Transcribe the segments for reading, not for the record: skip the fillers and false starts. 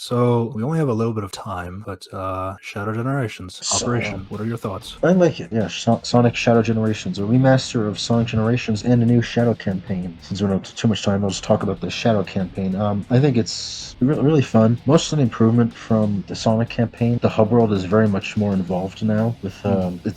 So we only have a little bit of time, but Shadow Generations So Operation. What are your thoughts? I like it. Yeah, Sonic Shadow Generations, a remaster of Sonic Generations, and a new Shadow campaign. Since we don't have too much time, I'll just talk about the Shadow campaign. I think it's really fun. Most an improvement from the Sonic campaign. The hub world is very much more involved now. With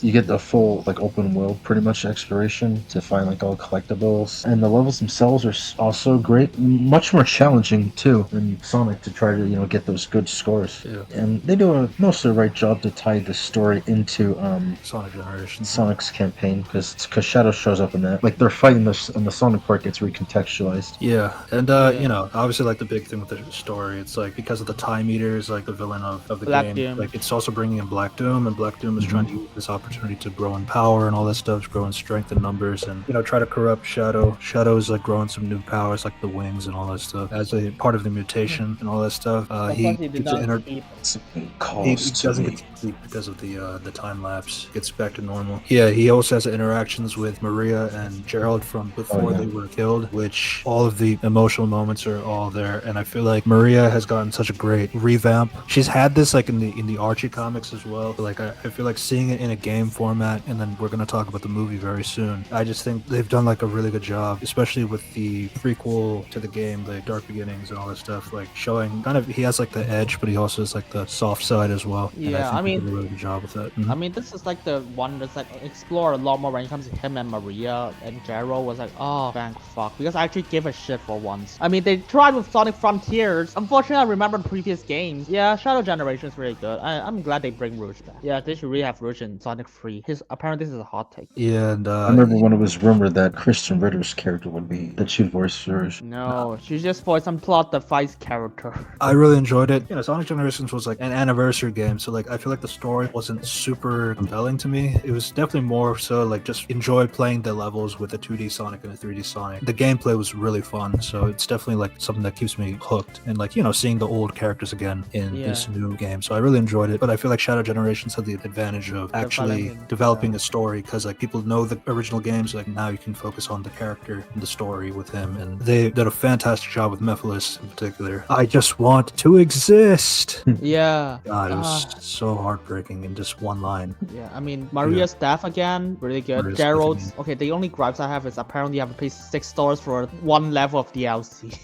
you get the full like open world, pretty much exploration to find like all collectibles, and the levels themselves are also great. Much more challenging too than Sonic to try to get those good scores. Yeah. And they do a mostly right job to tie the story into Sonic Generations. Sonic's campaign because Shadow shows up in that. Like they're fighting this, and the Sonic part gets recontextualized. Yeah, and Yeah. obviously like the big thing with the story, it's like because of the Time Eater is like the villain of the Black game. Doom. Like it's also bringing in Black Doom, and Black Doom is Mhm. trying to use this opportunity to grow in power and all that stuff, to grow in strength and numbers, and try to corrupt Shadow. Shadow is like growing some new powers like the wings and all that stuff as a part of the mutation and all that stuff. Of He course, he did gets an not inner. sleep. Something He calls to doesn't me. get to sleep because of the time lapse. Gets back to normal. Yeah, he also has interactions with Maria and Gerald from before yeah. they were killed, which all of the emotional moments are all there. And I feel like Maria has gotten such a great revamp. She's had this like in the Archie comics as well. But, like I feel like seeing it in a game format, and then we're gonna talk about the movie very soon. I just think they've done like a really good job, especially with the prequel to the game, the Dark Beginnings and all that stuff. Like showing kind of he has like the edge, but he also has like the soft side as well. And I Yeah, think I they did mean, a really good job with that. I mean, this is like the one that's like explore a lot more when it comes to him and Maria and Gerald was like, oh, thank fuck, because I actually give a shit for once. I mean, they tried with Sonic Frontiers. Unfortunately, I remember the previous games. Yeah, Shadow Generation is really good. I'm glad they bring Rouge back. Yeah, they should really have Rouge in Sonic 3. Apparently this is a hot take. Yeah, and I remember when it was rumored that Kristen Ritter's character would be that she'd voice Rouge. No, she's just for some plot device character. I really enjoyed it. Sonic Generations was like an anniversary game, so like I feel like the story wasn't super compelling to me. It was definitely more so like just enjoyed playing the levels with a 2D Sonic and a 3D Sonic. The gameplay was really fun, so it's definitely like something that keeps me hooked, and like seeing the old characters again in this new game. So I really enjoyed it, but I feel like Shadow Generations had the advantage of actually developing a story, because like people know the original games, like now you can focus on the character and the story with him, and they did a fantastic job with Mephiles in particular. I just want to exist. Yeah. God, it was so heartbreaking in just one line. Yeah, I mean, Maria's staff again, really good. Maria's Gerald's, okay, the only gripes I have is apparently you have to pay $6 for one level of DLC.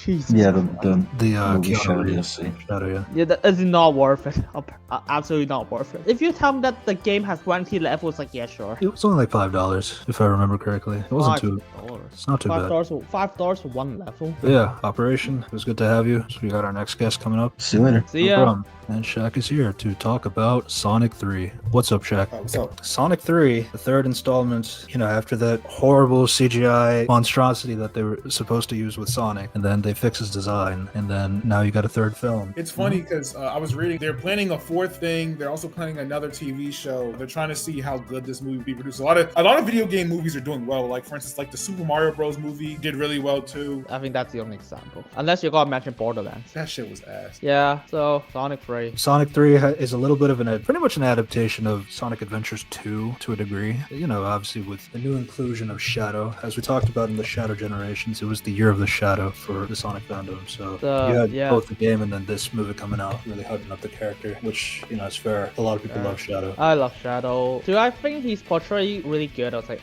Jesus. Yeah, the The movie Keanu Shadow Reeves DLC. Shadow, yeah. Yeah, that is not worth it. Absolutely not worth it. If you tell me that the game has 20 levels, like, yeah, sure. It was only like $5, if I remember correctly. It wasn't too. $5. It's not too bad. $5 for one level. But yeah, Operation. It was good to have you. So we got our next guest coming up. See you later. See No ya. problem. And Shaq is here to talk about Sonic 3. What's up, Shaq? What's up? Sonic 3, the third installment, after that horrible CGI monstrosity that they were supposed to use with Sonic, and then they fixed his design, and then now you got a third film. It's funny because I was reading they're planning a fourth thing. They're also planning another TV show. They're trying to see how good this movie will be produced. A lot of video game movies are doing well. Like for instance, like the Super Mario Bros. Movie did really well too. I think that's the only example. Unless you're gonna mention Borderlands. That shit was ass. Yeah, so Sonic 3. Sonic 3 is a little bit of pretty much an adaptation of Sonic Adventures 2 to a degree. Obviously with the new inclusion of Shadow. As we talked about in the Shadow Generations, it was the year of the Shadow for the Sonic fandom. So you had both the game and then this movie coming out, really hyping up the character, which, is fair. A lot of people love Shadow. I love Shadow. Do I think he's portrayed really good? I was like,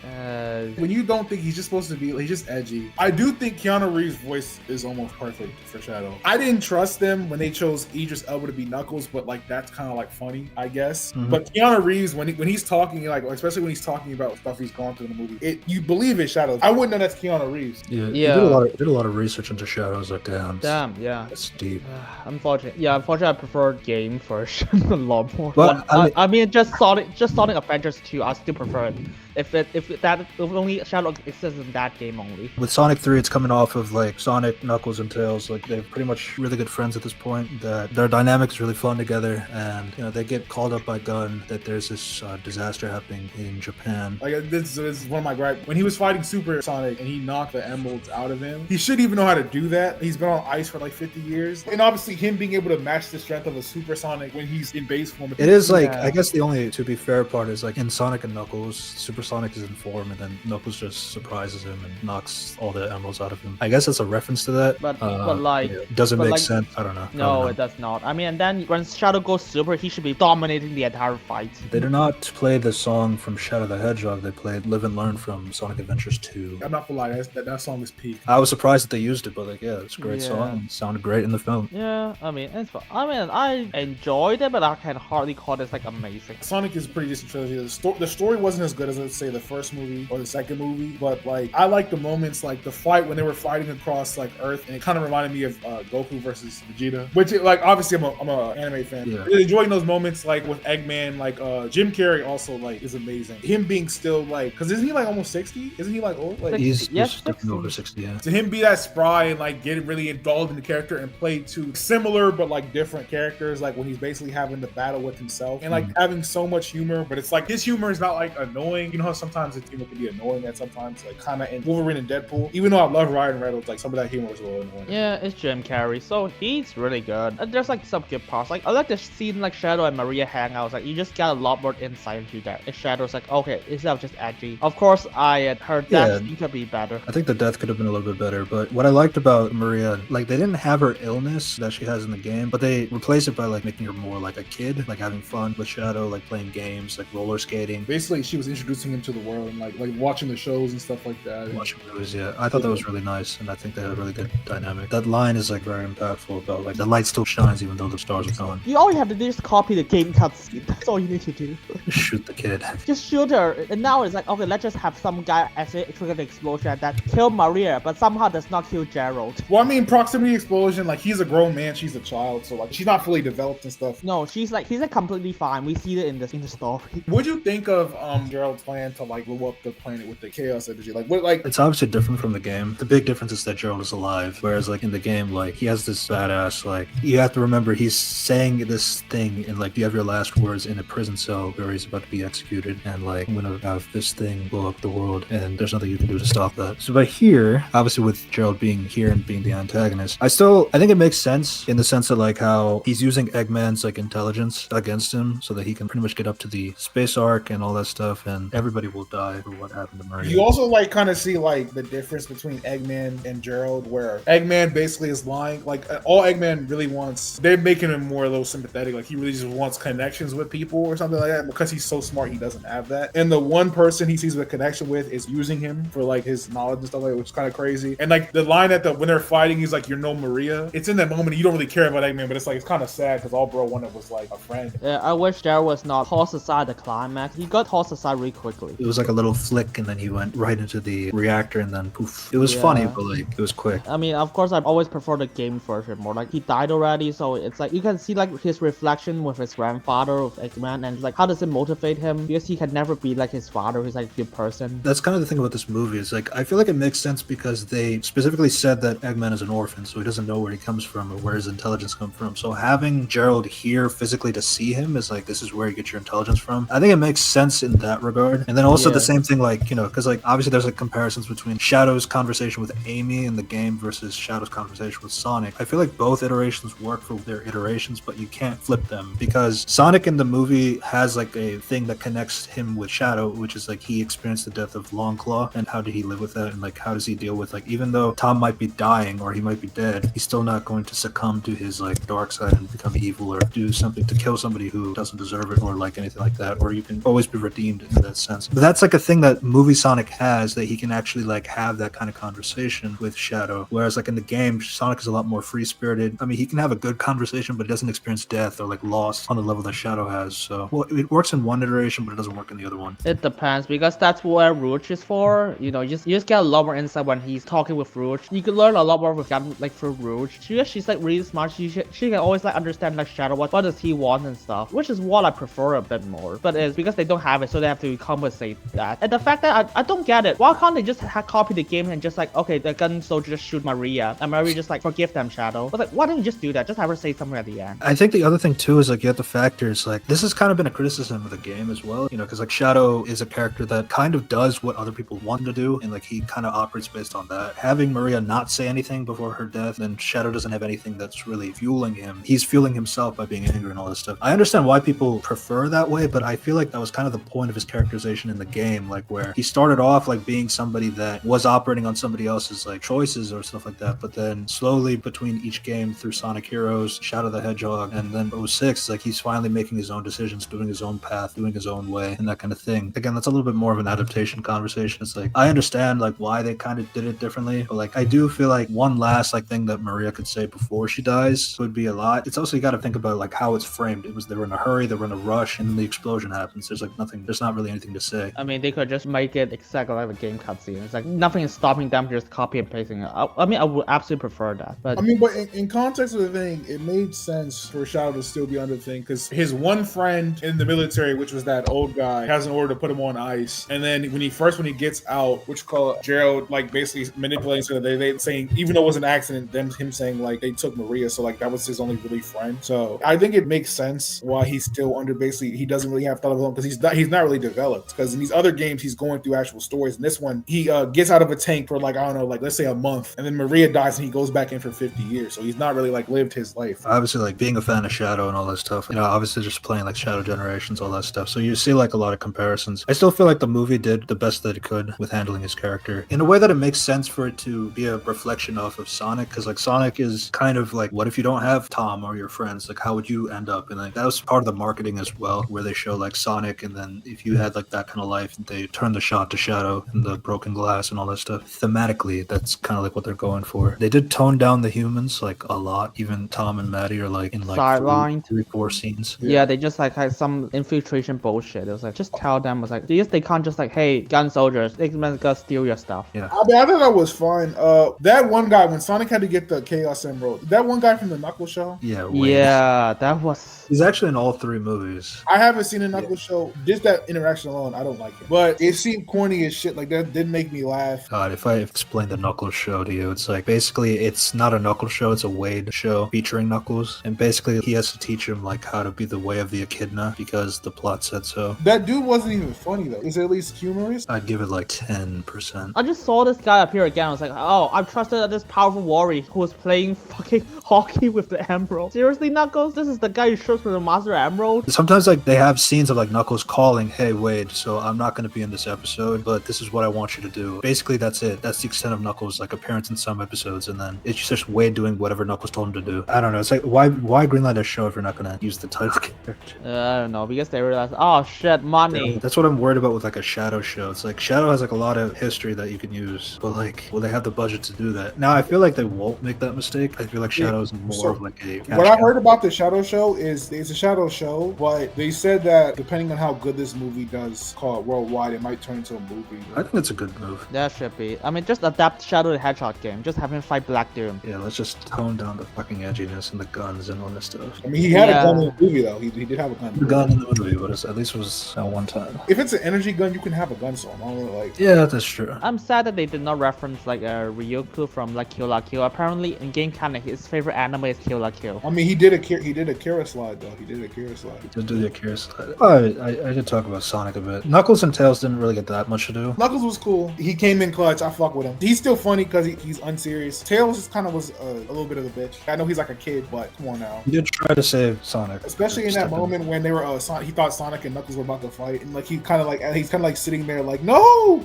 When you don't think he's just supposed to be, he's just edgy. I do think Keanu Reeves' voice is almost perfect for Shadow. I didn't trust them when they chose Idris Elba to be Knuckles, but like that's kind of like funny, I guess. Mhm. But Keanu Reeves, when he's talking, like especially when he's talking about stuff he's gone through in the movie, you believe it's Shadow. I wouldn't know that's Keanu Reeves. Yeah. Yeah. You did a lot of research into Shadow. I was like, damn. yeah. That's deep. Unfortunately, I prefer game version a lot more. But, I mean, just Sonic Adventures 2, I still prefer it. If only Shadow exists in that game only. With Sonic 3, it's coming off of like Sonic, Knuckles, and Tails. Like they're pretty much really good friends at this point. That their dynamic is really fun together, and they get called up by Gun that there's this disaster happening in Japan. Like this is one of my gripes. When he was fighting Super Sonic and he knocked the emeralds out of him, he should even know how to do that. He's been on ice for like 50 years, and obviously him being able to match the strength of a Super Sonic when he's in base form. It is like I guess the only, to be fair, part is like in Sonic and Knuckles, Super after Sonic is in form, and then Knuckles just surprises him and knocks all the emeralds out of him. I guess that's a reference to that. But Yeah. Does it make sense? I don't know. No, Probably it does not. I mean, and then when Shadow goes super, he should be dominating the entire fight. They did not play the song from Shadow the Hedgehog. They played Live and Learn from Sonic Adventures 2. I'm not gonna lie, that song is peak. I was surprised that they used it, but like, yeah, it's a great Yeah. song. It sounded great in the film. Yeah, I mean, it's fun. I mean, I enjoyed it, but I can hardly call this like amazing. Sonic is a pretty decent trilogy. The story wasn't as good as, let's say, the first movie or the second movie, but like I like the moments, like the fight when they were fighting across like Earth, and it kind of reminded me of Goku versus Vegeta. Which, like, obviously I'm a anime fan. Yeah. Really enjoying those moments, like with Eggman, like Jim Carrey also like is amazing. Him being still like, because isn't he like almost 60? Isn't he like old? Like He's Yes, stepping over 60, yeah. to him be that spry and like get really indulged in the character and play two similar but like different characters, like when he's basically having the battle with himself and like having so much humor, but it's like his humor is not like annoying. You know how sometimes his humor can be annoying at sometimes, like kind of in Wolverine and Deadpool. Even though I love Ryan Reynolds, like some of that humor was a little annoying. Yeah, it's Jim Carrey, so he's really good. And there's like some good parts. Like I like the scene like Shadow and Maria hang out. Like you just got a lot more insight into that. If Shadow's like, okay, instead of just edgy. Of course, I had heard that scene could be better. I think the death could have been a little bit better, but what I liked about Maria, like they didn't have her illness that she has in the game, but they replaced it by like making her more like a kid, like having fun with Shadow, like playing games, like roller skating. Basically, she was introducing him to the world and like watching the shows and stuff like that. Watching movies, yeah. I thought that was really nice, and I think they had a really good dynamic. That line is like very impactful about like the light still shines even though the stars are gone. You all you have to do is copy the game cutscene. That's all you need to do. Shoot the kid. Just shoot her. And now it's like, okay, let's just have some guy actually trigger the explosion that killed Maria, but somehow does not kill Gerald. Well, I mean, proximity explosion, like he's a grown man, she's a child, so like she's not fully developed and stuff. No, he's like completely fine. We see it in the story. What'd you think of Gerald's plan to like blow up the planet with the chaos energy? Like what, like It's obviously different from the game. The big difference is that Gerald is alive, whereas like in the game, like he has this badass, like you have to remember he's saying this thing and like you have your last words in a prison cell where he's about to be executed, and like I'm gonna have this thing blow up the world and there's nothing you can do to stop that. So but here, obviously with Gerald being here and being the antagonist, I think it makes sense in the sense that like how he's using Eggman's like intelligence against him so that he can pretty much get up to the space arc and all that stuff, and everybody will die for what happened to Maria. you also like kind of see like the difference between Eggman and Gerald, where Eggman basically is lying. Like all Eggman really wants, they're making him more a little sympathetic. Like he really just wants connections with people or something like that. Because he's so smart, he doesn't have that. And the one person he sees a connection with is using him for like his knowledge and stuff like that, which is kind of crazy. And like the line at when they're fighting, he's like, "You're no Maria." It's in that moment you don't really care about Eggman, but it's like it's kind of sad because all bro wanted was like a friend. Yeah, I wish Gerald was not tossed aside the climax. He got tossed aside really quickly. It was like a little flick and then he went right into the reactor and then poof. It was Yeah. funny, but like it was quick. I mean, of course, I always prefer the game version more. Like, he died already, so it's like, you can see, like, his reflection with his grandfather, with Eggman, and, like, how does it motivate him? Because he can never be like his father, who's, like, a good person. That's kind of the thing about this movie is like I feel like it makes sense because they specifically said that Eggman is an orphan, so he doesn't know where he comes from or where his intelligence comes from. So having Gerald here physically to see him is like, this is where you get your intelligence from. I think it makes sense in that regard. And then also Yeah. the same thing, like, you know, because like obviously there's like comparisons between Shadow's conversation with Amy in the game versus Shadow's conversation with Sonic. I feel like both iterations work for their iterations, but you can't flip them because Sonic in the movie has like a thing that connects him with Shadow, which is like he experienced the death of Longclaw, and how did he live with that, and like how does he deal with like, even though Tom might be dying or he might be dead, he's still not going to succumb to his like dark side and become evil or do something to kill somebody who doesn't deserve it or like anything like that, or you can always be redeemed in that sense. But that's like a thing that movie Sonic has, that he can actually like have that kind of conversation with Shadow, whereas like in the game Sonic is a lot more free spirited. I mean, he can have a good conversation but he doesn't experience death or like loss on the level that Shadow has. So well, it works in one iteration but it doesn't work in the other one. It depends, because that's where Rouge is for. You know, you just get a lot more insight when he's talking with Rouge. You can learn a lot more with him, like, through Rouge. She's like really smart. She can always like understand like Shadow, what does he want and stuff, which is what I prefer a bit more. But it's because they don't have it, so they have to compensate that. And the fact that I don't get it, why can't they just copy the game and just like, okay, the gun soldier just shoot Maria and Maria just like forgive them, Shadow. But like, why don't you just do that? Just have her say something at the end. I think the other thing too is like you have to factor is like this has kind of been a criticism of the game as well, you know, because like Shadow is a character that kind of does what other people want him to do, and like he kind of operates based on that. Having Maria not say anything before her death, then Shadow doesn't have anything that's really fueling him. He's fueling himself by being angry and all this stuff. I understand why people prefer that way, but I feel like that was kind of the point of his characterization conversation in the game, like where he started off like being somebody that was operating on somebody else's like choices or stuff like that, but then slowly between each game through Sonic Heroes, Shadow the Hedgehog, and then 06, like he's finally making his own decisions, doing his own path, doing his own way, and that kind of thing. Again, that's a little bit more of an adaptation conversation. It's like I understand like why they kind of did it differently, but like I do feel like one last like thing that Maria could say before she dies would be a lot. It's also you got to think about like how it's framed. It was they were in a hurry, they were in a rush, and then the explosion happens. There's like nothing. There's not really anything to say. I mean, they could just make it exactly like the game cutscene. It's like nothing is stopping them just copy and pasting it. I mean, I would absolutely prefer that. But I mean, but in context of the thing, it made sense for Shadow to still be under the thing because his one friend in the military, which was that old guy, has an order to put him on ice. And then when he gets out, which call Gerald like basically manipulating so they saying even though it was an accident, him saying like they took Maria, so like that was his only really friend. So I think it makes sense why he's still under basically he doesn't really have thought of him because he's not really developed. Because in these other games he's going through actual stories. In this one he gets out of a tank for like I don't know like let's say a month, and then Maria dies and he goes back in for 50 years. So he's not really like lived his life. Obviously, like being a fan of Shadow and all that stuff, you know, obviously just playing like Shadow Generations, all that stuff. So you see like a lot of comparisons. I still feel like the movie did the best that it could with handling his character in a way that it makes sense for it to be a reflection off of Sonic, because like Sonic is kind of like, what if you don't have Tom or your friends? Like, how would you end up? And like that was part of the marketing as well, where they show like Sonic, and then if you had like that kind of life, they turn the shot to Shadow and the broken glass and all that stuff. Thematically, that's kind of like what they're going for. They did tone down the humans like a lot. Even Tom and Maddie are like in like sidelined 3-4 scenes. Yeah, they just like had some infiltration bullshit. It was like just tell them, was like they can't just like, hey, gun soldiers, they can go steal your stuff. Yeah, I mean, I thought that was fine. That one guy when Sonic had to get the Chaos Emerald, that one guy from the Knuckles show. yeah, Wade. Yeah, that was. He's actually in all 3 movies. I haven't seen a Knuckles show. Just that interaction alone, I don't like it. But it seemed corny as shit. Like that didn't make me laugh. God, if I explain the Knuckles show to you, it's like basically it's not a Knuckles show, it's a Wade show featuring Knuckles, and basically he has to teach him like how to be the way of the echidna because the plot said so. That dude wasn't even funny though. Is it at least humorous? I'd give it like 10%. I just saw this guy appear again. I was like, oh, I've trusted this powerful warrior who was playing fucking hockey with the Emerald. Seriously, Knuckles? This is the guy who shoots with the Master Emerald? Sometimes like they have scenes of like Knuckles calling, hey Wade, so I'm not going to be in this episode, but this is what I want you to do. Basically that's it. That's the extent of Knuckles like appearance in some episodes, and then it's just Wade doing whatever Knuckles told him to do. I don't know. It's like why greenlight a show if you're not going to use the title character? I don't know, because they realized, oh shit, money. That's what I'm worried about with like a Shadow show. It's like Shadow has like a lot of history that you can use, but like will they have the budget to do that? Now I feel like they won't make that mistake. I feel like Shadow's more of like a what I heard about the Shadow show is it's a Shadow show, but they said that depending on how good this movie does call it worldwide, it might turn into a movie. I think it's a good move. That should be. I mean, just adapt Shadow the Hedgehog game. Just have him fight Black Doom. Yeah, let's just tone down the fucking edginess and the guns and all this stuff. I mean, he had a gun in the movie though. He did have a gun. The gun in the movie, but at least it was at one time. If it's an energy gun, you can have a gun. So I don't really like. Yeah, that's true. I'm sad that they did not reference like Ryuku from like Kill la Kill. Apparently, in game canon, his favorite anime is Kill la Kill. I mean, he did a Kira slide though. He did a Kira slide. To do the Akira slide. Oh, I did talk about Sonic a bit. Knuckles and Tails didn't really get that much to do. Knuckles was cool. He came in clutch. I fuck with him. He's still funny because he's unserious. Tails just kind of was a little bit of a bitch. I know he's like a kid, but come on now. He did try to save Sonic, especially in that moment when they were he thought Sonic and Knuckles were about to fight, and like he's kind of like sitting there like no,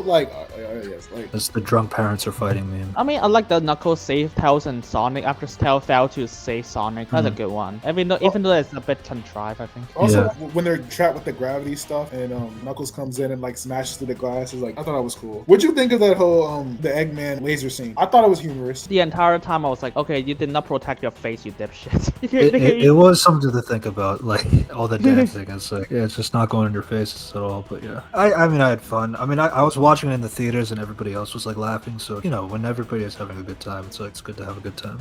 like yes, like it's the drunk parents are fighting meme. I mean, I like the Knuckles save Tails and Sonic after Tails failed to save Sonic. That's a good one. Even though it's a bit contrived, I think. Also, when they're trapped with the gravity stuff and Knuckles comes in and like smashes through the glass, is like I thought that was cool. What'd you think of that whole the Eggman laser scene? I thought it was humorous. The entire time I was like, okay, you did not protect your face, you dipshit. It was something to think about, like all the dancing. It's like it's just not going in your faces at all. But yeah, I mean I had fun. I mean I was watching it in the theaters and everybody else was like laughing. So you know when everybody is having a good time, it's like it's good to have a good time.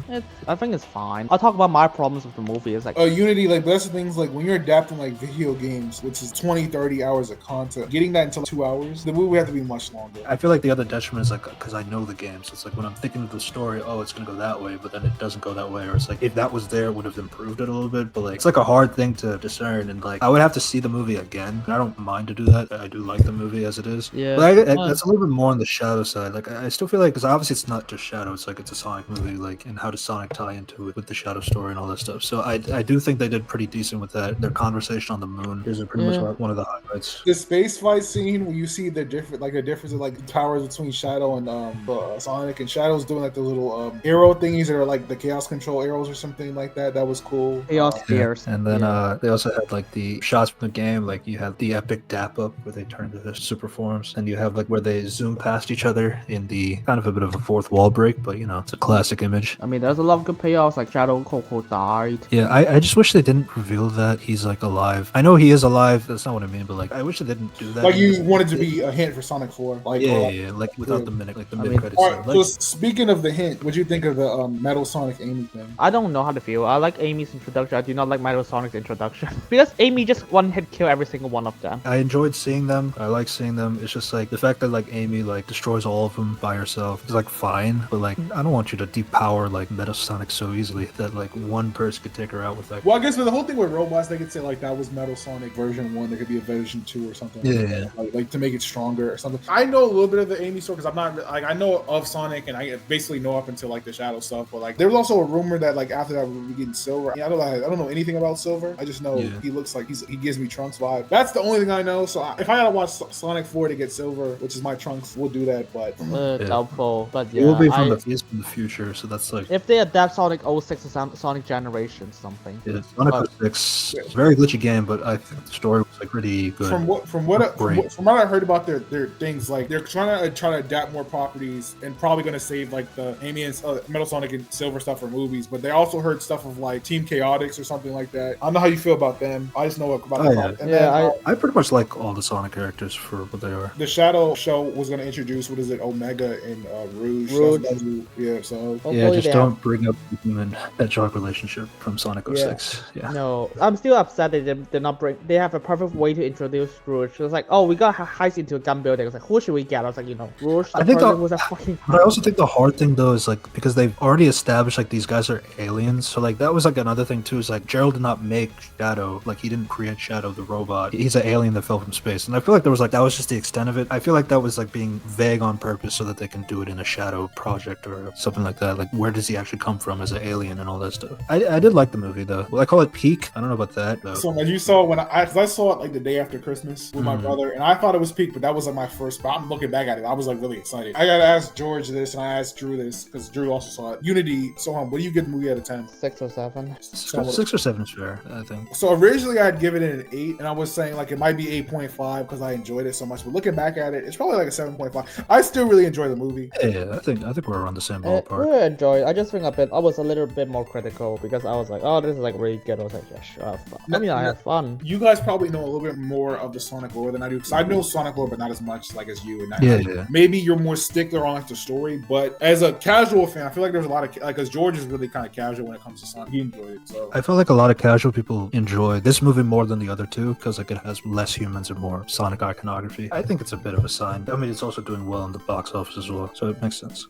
I think it's fine. I'll talk about my problems with the movie. It's like Unity, like that's the things like when you're adapting like video games, which is 20-30 hours of content, getting that into 2 hours, the movie would have to be much longer. I feel like the other detriment is like because I know the game, so it's like when I'm thinking of the story, oh it's gonna go that way, but then it doesn't go that way, or it's like if that was there it would have improved it a little bit, but like it's like a hard thing to discern, and like I would have to see the movie again, and I don't mind to do that. I do like the movie as it is. Yeah, but that's a little bit more on the Shadow side. Like I still feel like because obviously it's not just Shadow, it's like it's a Sonic movie, like and how does Sonic tie into it with the Shadow story and all that stuff. So I do think they did pretty decent with that. Their conversation on the moon is pretty much one of the highlights. fights. The space fight scene where you see the difference of like powers between Shadow and Sonic, and Shadow's doing like the little arrow thingies that are like the chaos control arrows or something like that. That was cool. Chaos Spears. And then they also had like the shots from the game, like you have the epic dap up where they turn to super forms, and you have like where they zoom past each other in the kind of a bit of a fourth wall break, but you know, it's a classic image. I mean, there's a lot of good payoffs, like Shadow Coco died. Yeah, I just wish they didn't reveal that he's like alive. I know he is alive, that's not what I mean, but like I wish they didn't do that. Like you wanted to be a hint for Sonic 4. Like yeah, like without the mid credits. Alright, so speaking of the hint, what'd you think of the Metal Sonic Amy thing? I don't know how to feel. I like Amy's introduction. I do not like Metal Sonic's introduction. Because Amy just one hit kill every single one of them. I enjoyed seeing them. I like seeing them. It's just like the fact that like Amy like destroys all of them by herself is like fine, but like I don't want you to depower like Metal Sonic so easily that like one person could take her out with like. Well, I guess with the whole thing with robots, they could say like that was Metal Sonic version 1. There could be a version 2 or something. Yeah. Like to make it stronger or something. I know a little bit of the Amy story because I'm not like I know of Sonic and I basically know up until like the Shadow stuff. But like there was also a rumor that like after that we were getting Silver. I don't know anything about Silver. I just know he looks like he gives me Trunks vibe. That's the only thing I know. So if I gotta watch Sonic 4 to get Silver, which is my Trunks, we'll do that. But doubtful. But yeah, it will be from the future, so that's like if they adapt Sonic 06 to Sonic Generation something. Yeah, Sonic 06, very glitchy game, but I think the story was like pretty good. From what I heard about their things, like they're trying to adapt more properties and probably going to save like the Amy and Metal Sonic and Silver stuff for movies. But they also heard stuff of like Team Chaotix or something like that. I don't know how you feel about them. I just know about them. And then, I pretty much like all the Sonic characters for what they are. The Shadow show was going to introduce Omega and Rouge. Yeah, so just don't bring up the human hedgehog relationship from Sonic 06. Yeah. No, I'm still upset that they're not they have a perfect way to introduce Rouge. It was like, oh, we got heist into a gun building. I was like, who should we get? I was like, Rouge. I think was a fucking. But I also think the hard thing though is like because they've already established like these guys are aliens, so like that was like another thing too. Is like Gerald did not make Shadow, like he didn't create Shadow the robot. He's an alien that fell from space, and I feel like there was like that was just the extent of it. I feel like that was like being vague on purpose so that they can do it in a Shadow project or something like that. Like where does he actually come from as an alien and all that stuff. I did like the movie though. Well, I call it peak. I don't know about that though. So as you saw when I saw it like the day after Christmas with my brother, and I thought it was peak, but that was like my first. But I'm looking back at it, I was like really excited. I gotta ask George this, and I asked Drew this because Drew also saw it. Unity. So what do you give the movie out of 10? 6 or 7. 6 or 7 is fair, I think. So originally I'd give it an 8, and I was saying like it might be 8.5 because I enjoyed it so much. But looking back at it, it's probably like a 7.5. I still really enjoy the movie. Yeah, I think we're around the same ballpark. I really enjoyed. I just think I was a little bit more critical because I was like, oh, this is like really good. I was like, yeah, sure. I had fun. You guys probably know a little bit more of the Sonic lore than I do because I know Sonic lore, but not as much like as you. And maybe you're more stickler on like the story, but as a casual fan, I feel like there's a lot of like because George is really kind of casual when it comes to Sonic. He enjoyed it. So I feel like a lot of casual people enjoy this movie more than the other two because like it has less humans and more Sonic iconography. I think it's a bit of a sign. I mean, it's also doing well in the box office as well, so it makes sense.